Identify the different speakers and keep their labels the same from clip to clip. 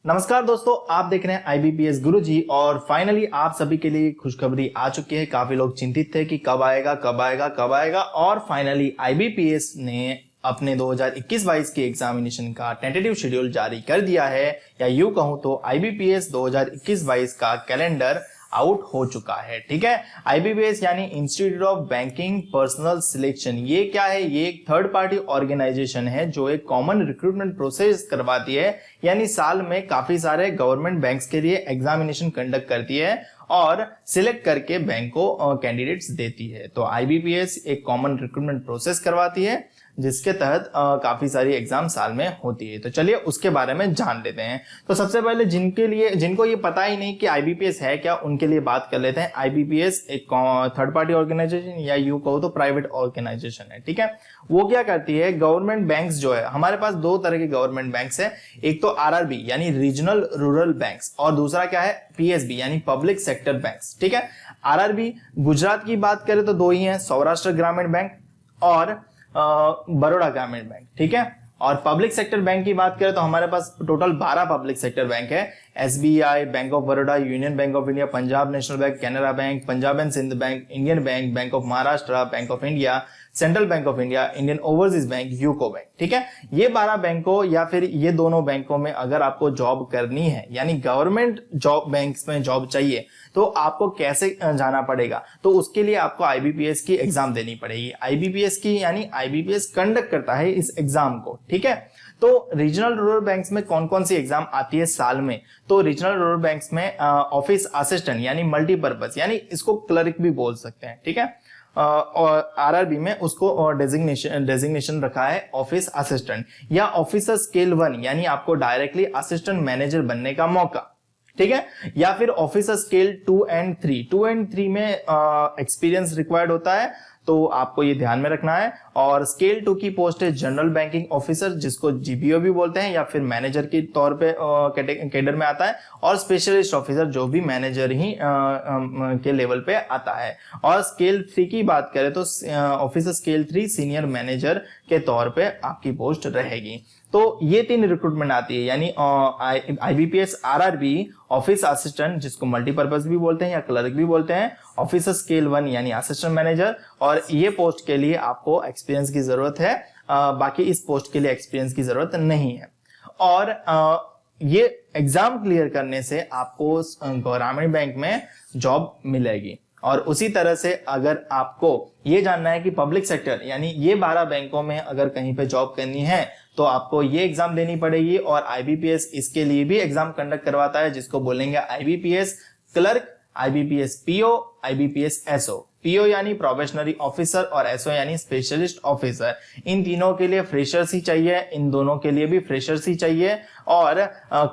Speaker 1: नमस्कार दोस्तों, आप देख रहे हैं आईबीपीएस गुरुजी और फाइनली आप सभी के लिए खुशखबरी आ चुकी है। काफी लोग चिंतित थे कि कब आएगा और फाइनली आईबीपीएस ने अपने 2021-22 के एग्जामिनेशन का टेंटेटिव शेड्यूल जारी कर दिया है, या यूं कहूं तो आईबीपीएस 2021-22 का कैलेंडर आउट हो चुका है। ठीक है, आईबीपीएस यानी institute of banking personal selection, ये क्या है? ये एक थर्ड पार्टी ऑर्गेनाइजेशन है जो एक कॉमन रिक्रूटमेंट प्रोसेस करवाती है, यानी साल में काफी सारे गवर्नमेंट बैंक्स के लिए एग्जामिनेशन कंडक्ट करती है और सिलेक्ट करके बैंक को कैंडिडेट्स देती है। तो आईबीपीएस एक कॉमन रिक्रूटमेंट प्रोसेस करवाती है जिसके तहत काफी सारी एग्जाम साल में होती है। तो चलिए उसके बारे में जान लेते हैं। तो सबसे पहले जिनको ये पता ही नहीं कि आईबीपीएस है क्या, उनके लिए बात कर लेते हैं। आईबीपीएस एक थर्ड पार्टी ऑर्गेनाइजेशन या यूं कहो तो प्राइवेट ऑर्गेनाइजेशन है। ठीक है, वो क्या करती है, गवर्नमेंट बैंक्स जो है, हमारे पास दो तरह के गवर्नमेंट बैंक्स है, एक तो आरआरबी यानी रीजनल रूरल बैंक्स और दूसरा क्या है, पीएसबी यानी पब्लिक सेक्टर बैंक्स। ठीक है, आरआरबी गुजरात की बात करें तो दो ही है, सौराष्ट्र ग्रामीण बैंक और बड़ौदा ग्रामीण बैंक। ठीक है, और पब्लिक सेक्टर बैंक की बात करें तो हमारे पास टोटल 12 पब्लिक सेक्टर बैंक है। SBI, Bank of Baroda, Union Bank of India, Punjab National Bank, Canara Bank, Punjab and Sind Bank, Indian Bank, Bank of Maharashtra, Bank of India, Central Bank of India, Indian Overseas Bank, UCO Bank. ठीक है, ये 12 बैंकों या फिर ये दोनों बैंकों में अगर आपको जॉब करनी है यानी गवर्नमेंट जॉब बैंक्स में जॉब चाहिए तो आपको कैसे जाना पड़ेगा? तो उसके लिए आपको आईबीपीएस की एग्जाम देनी पड़ेगी। आईबीपीएस की यानी आईबीपीएस कंडक्ट करता है इस एग्जाम को। ठीक है, तो रीजनल रूरल बैंक्स में कौन कौन सी एग्जाम आती है साल में? तो रीजनल रूरल बैंक्स में ऑफिस असिस्टेंट यानी मल्टीपर्पज, यानी इसको क्लर्क भी बोल सकते हैं। ठीक है, और आरआरबी में उसको डेजिग्नेशन रखा है ऑफिस असिस्टेंट या ऑफिसर स्केल 1 यानी आपको डायरेक्टली असिस्टेंट मैनेजर बनने का मौका। ठीक है, या फिर ऑफिसर स्केल 2 एंड 3 में एक्सपीरियंस रिक्वायर्ड होता है, तो आपको ये ध्यान में रखना है। और स्केल 2 की पोस्ट है जनरल बैंकिंग ऑफिसर, जिसको जीबीओ भी बोलते हैं या फिर मैनेजर के तौर पे कैडर में आता है, और स्पेशलिस्ट ऑफिसर जो भी मैनेजर ही के लेवल पे आता है। और स्केल 3 की बात करें तो ऑफिसर स्केल 3 सीनियर मैनेजर के तौर पे आपकी पोस्ट रहेगी। तो ये 3 रिक्रूटमेंट आती है, यानी आईबीपीएस आरआरबी ऑफिस असिस्टेंट, जिसको मल्टीपर्पज भी बोलते हैं या क्लर्क भी बोलते हैं, ऑफिसर स्केल 1 यानी असिस्टेंट मैनेजर, और ये पोस्ट के लिए आपको एक्सपीरियंस की जरूरत है, बाकी इस पोस्ट के लिए एक्सपीरियंस की जरूरत नहीं है। और ये एग्जाम क्लियर करने से आपको ग्रामीण बैंक में जॉब मिलेगी। और उसी तरह से अगर आपको ये जानना है कि पब्लिक सेक्टर यानी ये 12 बैंकों में अगर कहीं पे जॉब करनी है तो आपको ये एग्जाम देनी पड़ेगी, और आईबीपीएस इसके लिए भी एग्जाम कंडक्ट करवाता है, जिसको बोलेंगे IBPS clerk, IBPS PO, IBPS SO. PO यानी प्रोबेशनरी ऑफिसर और एसओ यानी स्पेशलिस्ट ऑफिसर। इन तीनों के लिए फ्रेशर्स ही चाहिए, इन दोनों के लिए भी फ्रेशर्स ही चाहिए। और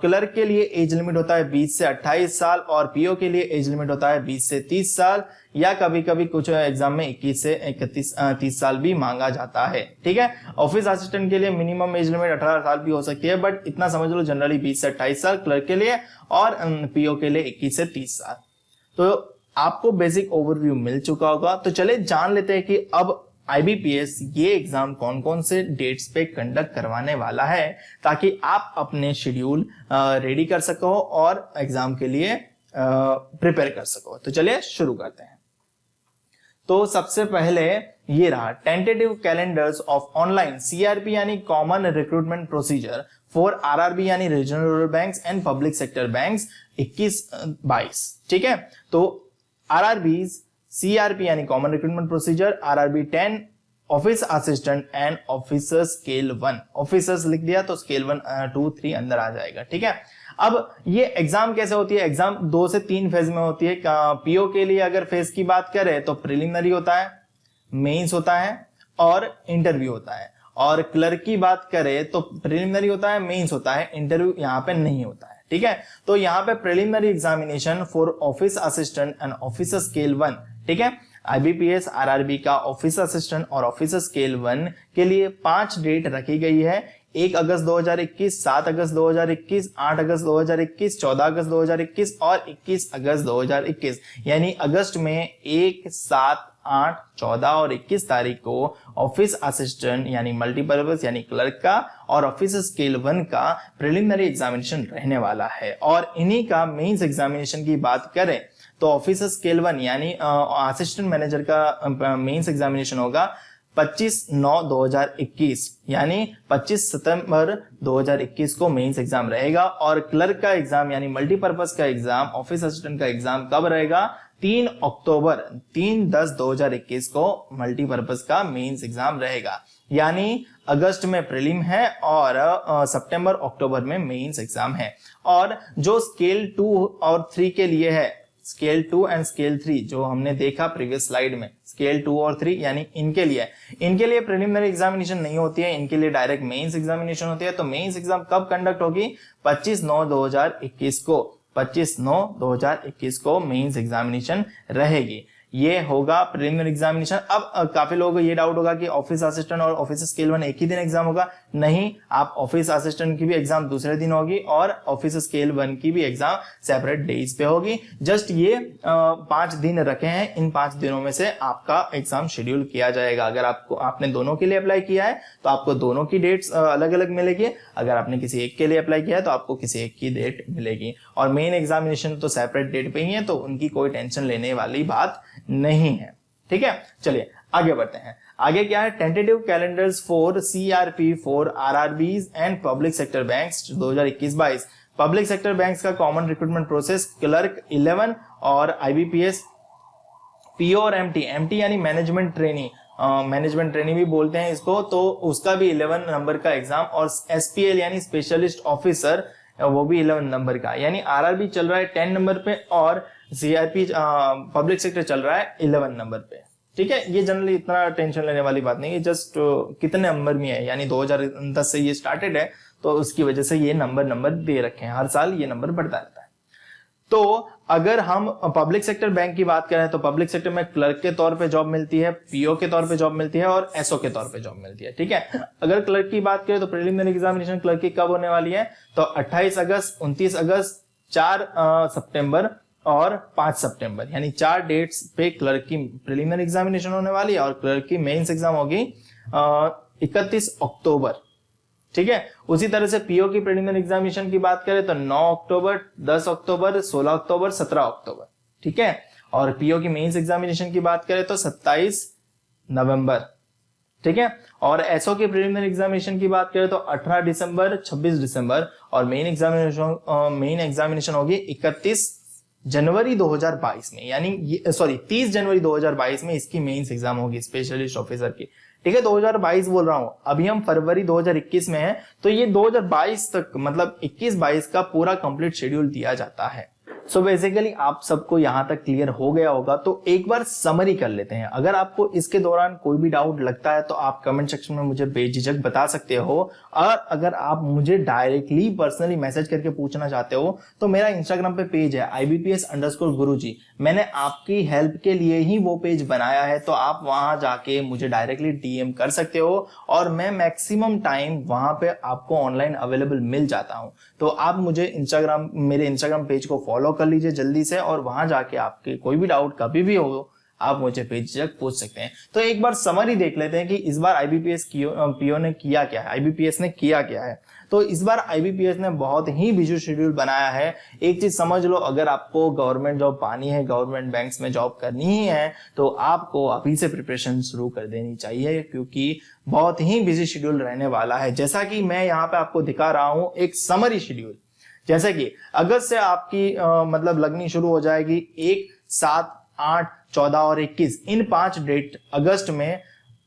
Speaker 1: क्लर्क के लिए एज लिमिट होता है 20 से 28 साल और पीओ के लिए एज लिमिट होता है 20 से 30 साल, या कभी कभी कुछ एग्जाम में 21 से 30 साल भी मांगा जाता है। ठीक है, ऑफिस असिस्टेंट के लिए मिनिमम एज लिमिट 18 साल भी हो सकती है, बट इतना समझ लो जनरली 20 से 28 साल क्लर्क के लिए, और पीओ के लिए 21 से 30 साल। तो आपको बेसिक ओवरव्यू मिल चुका होगा। तो चले जान लेते हैं कि अब आईबीपीएस ये एग्जाम कौन कौन से डेट्स पे कंडक्ट करवाने वाला है, ताकि आप अपने शेड्यूल रेडी कर सको और एग्जाम के लिए प्रिपेयर कर सको। तो चलिए शुरू करते हैं। तो सबसे पहले ये रहा tentative calendars of online CRP यानी common recruitment procedure for RRB यानी regional rural banks and public sector banks 21-22। ठीक है, तो आरआरबी सीआरपी यानी common recruitment procedure, RRB 10 office assistant and officer scale 1। Officers लिख दिया तो स्केल 1 2 3 अंदर आ जाएगा। ठीक है, अब ये एग्जाम कैसे होती है? एग्जाम 2 से 3 फेज में होती है। पीओ के लिए अगर फेज की बात करें तो प्रिलिमिनरी होता है, मेंस होता है और इंटरव्यू होता है। और क्लर्क की बात करें तो प्रिलिमिनरी होता है, मेंस होता है, इंटरव्यू यहाँ पे नहीं होता है। ठीक है, तो यहाँ पे preliminary examination for office assistant and officer scale 1। ठीक है, आईबीपीएस आरआरबी का ऑफिस असिस्टेंट और ऑफिसर स्केल 1 के लिए 5 डेट रखी गई है। 1 अगस्त 2021, 7 अगस्त 2021, 8 अगस्त 2021, 14 अगस्त 2021 और 21 अगस्त 2021। यानी अगस्त में 1, 7, 8, 14 और 21 तारीख को ऑफिस असिस्टेंट यानी मल्टीपर्पज यानी क्लर्क का और ऑफिस स्केल 1 का प्रिलिमिनरी एग्जामिनेशन रहने वाला है। और इन्हीं का मेंस एग्जामिनेशन की बात करें तो ऑफिस स्केल 1 यानी असिस्टेंट मैनेजर का मेंस एग्जामिनेशन होगा 25/9/2021 यानी 25 सितंबर 2021 को मेंस एग्जाम रहेगा। और क्लर्क का एग्जाम यानी मल्टीपर्पज का एग्जाम ऑफिस असिस्टेंट का एग्जाम कब रहेगा? 3 अक्टूबर 3/10/2021 को मल्टीपर्पज का मेंस एग्जाम रहेगा। यानी अगस्त में प्रीलिम है और सितंबर अक्टूबर में मेंस एग्जाम है। और जो स्केल 2 और 3 के लिए है, स्केल 2 एंड स्केल 3 जो हमने देखा प्रीवियस स्लाइड में, स्केल 2 और 3 यानी इनके लिए प्रिलिमिनरी एग्जामिनेशन नहीं होती है, इनके लिए डायरेक्ट मेंस एग्जामिनेशन होती है। तो मेंस एग्जाम कब कंडक्ट होगी? 25/9/2021 को, 25/9/2021 को मेंस एग्जामिनेशन रहेगी। ये होगा प्रिलिमिनरी एग्जामिनेशन। अब काफी लोगों को ये डाउट होगा कि ऑफिस असिस्टेंट और ऑफिस स्केल 1 एक ही दिन एग्जाम होगा। नहीं, आप ऑफिस असिस्टेंट की भी एग्जाम दूसरे दिन होगी और ऑफिस स्केल 1 की भी एग्जाम सेपरेट डेज पे होगी। जस्ट ये 5 दिन रखे हैं, इन 5 दिनों में से आपका एग्जाम शेड्यूल किया जाएगा। अगर आपने दोनों के लिए अप्लाई किया है तो आपको दोनों की डेट्स अलग अलग मिलेगी। अगर आपने किसी एक के लिए अप्लाई किया है तो आपको किसी एक की डेट मिलेगी। और मेन एग्जामिनेशन तो सेपरेट डेट पे ही है, तो उनकी कोई टेंशन लेने वाली बात नहीं है। ठीक है, चलिए आगे बढ़ते हैं। आगे क्या है? Tentative calendars for CRP for RRBs and public sector banks 2021-22। Public sector banks का कॉमन रिक्रूटमेंट प्रोसेस क्लर्क 11 और आईबीपीएस पीओ और एमटी यानी मैनेजमेंट ट्रेनी भी बोलते हैं इसको, तो उसका भी 11 नंबर का एग्जाम। और एसपीएल यानी स्पेशलिस्ट ऑफिसर, वो भी 11 नंबर का। यानी आरआरबी चल रहा है 10 नंबर पे और सीआरपी पब्लिक सेक्टर चल रहा है 11 नंबर पे। ठीक है, ये जनरली इतना टेंशन लेने वाली बात नहीं है, जस्ट कितने नंबर में है, यानी 2010 से ये स्टार्टेड है तो उसकी वजह से ये नंबर दे रखे हैं। हर साल ये नंबर बढ़ता रहता है। तो अगर हम पब्लिक सेक्टर बैंक की बात करें तो पब्लिक सेक्टर में क्लर्क के तौर पे जॉब मिलती है, पीओ के तौर पे जॉब मिलती है और एसओ के तौर पे जॉब मिलती है। ठीक है, अगर क्लर्क की बात करें तो प्रीलिमिनरी एग्जामिनेशन क्लर्क की कब होने वाली है? तो 28 अगस्त, 29 अगस्त, 4 सितंबर और 5 सितंबर, यानी 4 डेट्स पे क्लर्क की प्रीलिमिनरी एग्जामिनेशन होने वाली है। और क्लर्क की मेंस एग्जाम होगी 31 अक्टूबर। ठीक है, उसी तरह से पीओ की प्रीलिमिनरी एग्जामिनेशन की बात करें तो 9 अक्टूबर, 10 अक्टूबर, 16 अक्टूबर, 17 अक्टूबर। ठीक है, और पीओ की मेंस एग्जामिनेशन की बात करें तो 27 नवंबर। ठीक है, और एसओ की प्रीलिमिनरी एग्जामिनेशन की बात करें तो 18 दिसंबर, 26 दिसंबर। और मेन एग्जामिनेशन होगी 31 जनवरी 2022 में, यानी 30 जनवरी 2022 में इसकी मेंस एग्जाम होगी स्पेशलिस्ट ऑफिसर की। ठीक है, 2022 बोल रहा हूं, अभी हम फरवरी 2021 में हैं, तो ये 2022 तक मतलब 21-22 का पूरा कंप्लीट शेड्यूल दिया जाता है। सो बेसिकली आप सबको यहां तक क्लियर हो गया होगा, तो एक बार समरी कर लेते हैं। अगर आपको इसके दौरान कोई भी डाउट लगता है तो आप कमेंट सेक्शन में मुझे बेझिझक बता सकते हो। और अगर आप मुझे डायरेक्टली पर्सनली मैसेज करके पूछना चाहते हो तो मेरा इंस्टाग्राम पे पेज है IBPS_गुरुजी। मैंने आपकी हेल्प के लिए ही वो पेज बनाया है, तो आप वहां जाके मुझे डायरेक्टली DM कर सकते हो और मैं मैक्सिमम टाइम वहां पे आपको ऑनलाइन अवेलेबल मिल जाता हूं। तो आप मुझे मेरे इंस्टाग्राम पेज को फॉलो कर लीजिए जल्दी से, और वहां जाके आपके कोई भी डाउट कभी भी हो आप मुझे बेझिझक पूछ सकते हैं। तो एक बार समरी देख लेते हैं कि इस बार IBPS पीओ ने किया क्या है, IBPS ने किया क्या है। तो इस बार IBPS ने बहुत ही बिजी शेड्यूल बनाया है। एक चीज समझ लो, अगर आपको गवर्नमेंट जॉब पानी है, गवर्नमेंट बैंक्स में जॉब करनी ही है, तो आपको अभी से प्रिपरेशन शुरू कर देनी चाहिए, क्योंकि बहुत ही बिजी शेड्यूल रहने वाला है। जैसा कि मैं यहाँ पे आपको दिखा रहा हूँ एक समरी शेड्यूल, जैसे कि अगस्त से आपकी मतलब लगनी शुरू हो जाएगी 1, 7, 8, 14 और 21। इन 5 डेट अगस्त में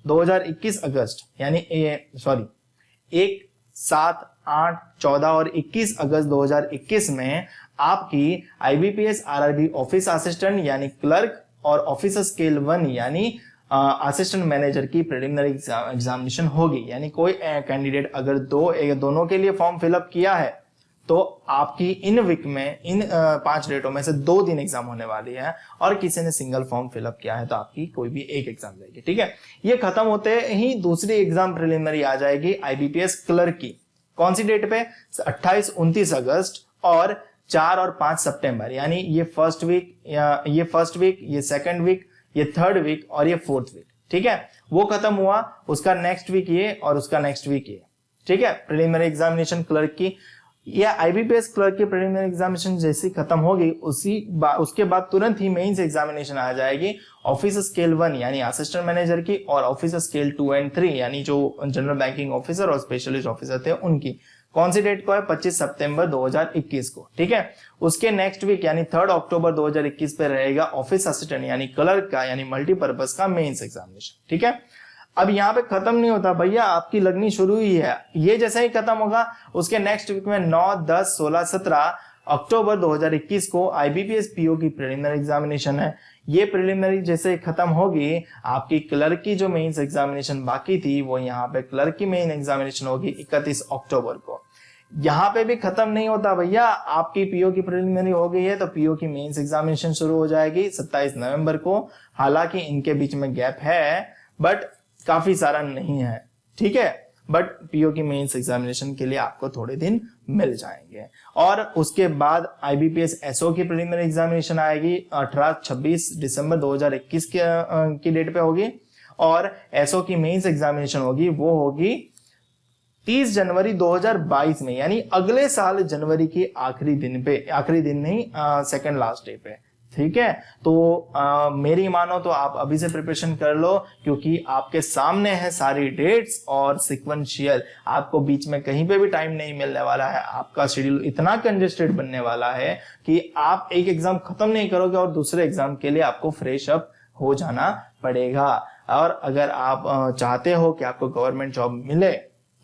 Speaker 1: 2021 अगस्त यानी 1, 7, 8, 14 और 21 अगस्त 2021 में आपकी IBPS RRB ऑफिस असिस्टेंट यानी क्लर्क और ऑफिस स्केल 1 यानी असिस्टेंट मैनेजर की प्रीलिमिनरी एग्जामिनेशन होगी। यानी कोई कैंडिडेट अगर दोनों के लिए फॉर्म फिलअप किया है तो आपकी इन वीक में इन 5 डेटों में से 2 दिन एग्जाम होने वाली है, और किसी ने सिंगल फॉर्म फिलअप किया है तो आपकी कोई भी एक एग्जाम जाएगी। ठीक है, ये खत्म होते ही दूसरी एग्जाम प्रिलिमिनरी आ जाएगी IBPS क्लर्क की। कौन सी डेट पे? 28, 29 अगस्त और 4 और 5 सितंबर, यानी ये फर्स्ट वीक, ये सेकंड वीक, ये थर्ड वीक और ये फोर्थ वीक, ठीक है, वो खत्म हुआ, उसका नेक्स्ट वीक ये और उसका नेक्स्ट वीक ये, ठीक है। प्रीलिमिनरी एग्जामिनेशन क्लर्क की या आईबीपीएस क्लर्क की प्रीलिमिनरी एग्जामिनेशन जैसी खत्म होगी उसके बाद तुरंत ही मेंस एग्जामिनेशन आ जाएगी ऑफिसर स्केल 1 यानी असिस्टेंट मैनेजर की, और ऑफिसर स्केल 2 एंड 3 यानी जो जनरल बैंकिंग ऑफिसर और स्पेशलिस्ट ऑफिसर थे उनकी। कौन सी डेट को है? 25 सितंबर 2021 को, ठीक है। उसके नेक्स्ट वीक यानी 3 अक्टूबर 2021 पे रहेगा ऑफिस असिस्टेंट यानी क्लर्क का यानी मल्टीपर्पज का मेंस एग्जामिनेशन, ठीक है। अब यहाँ पे खत्म नहीं होता भैया, आपकी लगनी शुरू हुई है। ये जैसे ही खत्म होगा उसके नेक्स्ट वीक में 9, 10, 16, 17 अक्टूबर 2021 को आईबीपीएस पीओ की प्रीलिमिनरी एग्जामिनेशन है। ये प्रीलिमिनरी जैसे खत्म होगी, आपकी क्लर्क की जो मेंस एग्जामिनेशन बाकी थी वो यहाँ पे क्लर्क की मेन एग्जामिनेशन होगी 31 अक्टूबर को। यहाँ पे भी खत्म नहीं होता भैया, आपकी पीओ की प्रीलिमिनरी हो गई है तो पीओ की मेंस एग्जामिनेशन शुरू हो जाएगी 27 नवंबर को। हालांकि इनके बीच में गैप है बट काफी सारा नहीं है, ठीक है, बट पीओ की मेंस एग्जामिनेशन के लिए आपको थोड़े दिन मिल जाएंगे। और उसके बाद आईबीपीएस एसओ की प्रीलिमिनरी एग्जामिनेशन आएगी 18-26 दिसंबर 2021 की डेट पे होगी, और एसओ की मेंस एग्जामिनेशन होगी वो होगी 30 जनवरी 2022 में, यानी अगले साल जनवरी की आखिरी दिन नहीं, सेकंड लास्ट डे पे, ठीक है। तो मेरी मानो तो आप अभी से प्रिपरेशन कर लो, क्योंकि आपके सामने है सारी डेट्स और सिक्वेंशियल, आपको बीच में कहीं पे भी टाइम नहीं मिलने वाला है। आपका शेड्यूल इतना कंजेस्टेड बनने वाला है कि आप एक एग्जाम खत्म नहीं करोगे और दूसरे एग्जाम के लिए आपको फ्रेश अप हो जाना पड़ेगा। और अगर आप चाहते हो कि आपको गवर्नमेंट जॉब मिले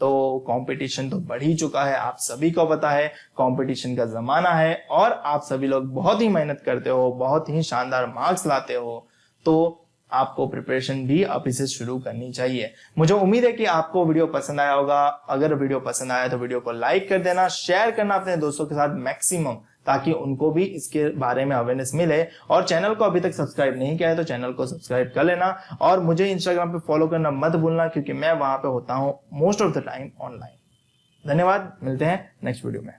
Speaker 1: तो कंपटीशन तो बढ़ ही चुका है, आप सभी को पता है, कंपटीशन का जमाना है और आप सभी लोग बहुत ही मेहनत करते हो, बहुत ही शानदार मार्क्स लाते हो, तो आपको प्रिपरेशन भी अभी से शुरू करनी चाहिए। मुझे उम्मीद है कि आपको वीडियो पसंद आया होगा। अगर वीडियो पसंद आया तो वीडियो को लाइक कर देना, शेयर करना अपने दोस्तों के साथ मैक्सिमम, ताकि उनको भी इसके बारे में अवेयरनेस मिले। और चैनल को अभी तक सब्सक्राइब नहीं किया है तो चैनल को सब्सक्राइब कर लेना, और मुझे इंस्टाग्राम पे फॉलो करना मत भूलना, क्योंकि मैं वहां पे होता हूं most of the time online. धन्यवाद, मिलते हैं नेक्स्ट वीडियो में।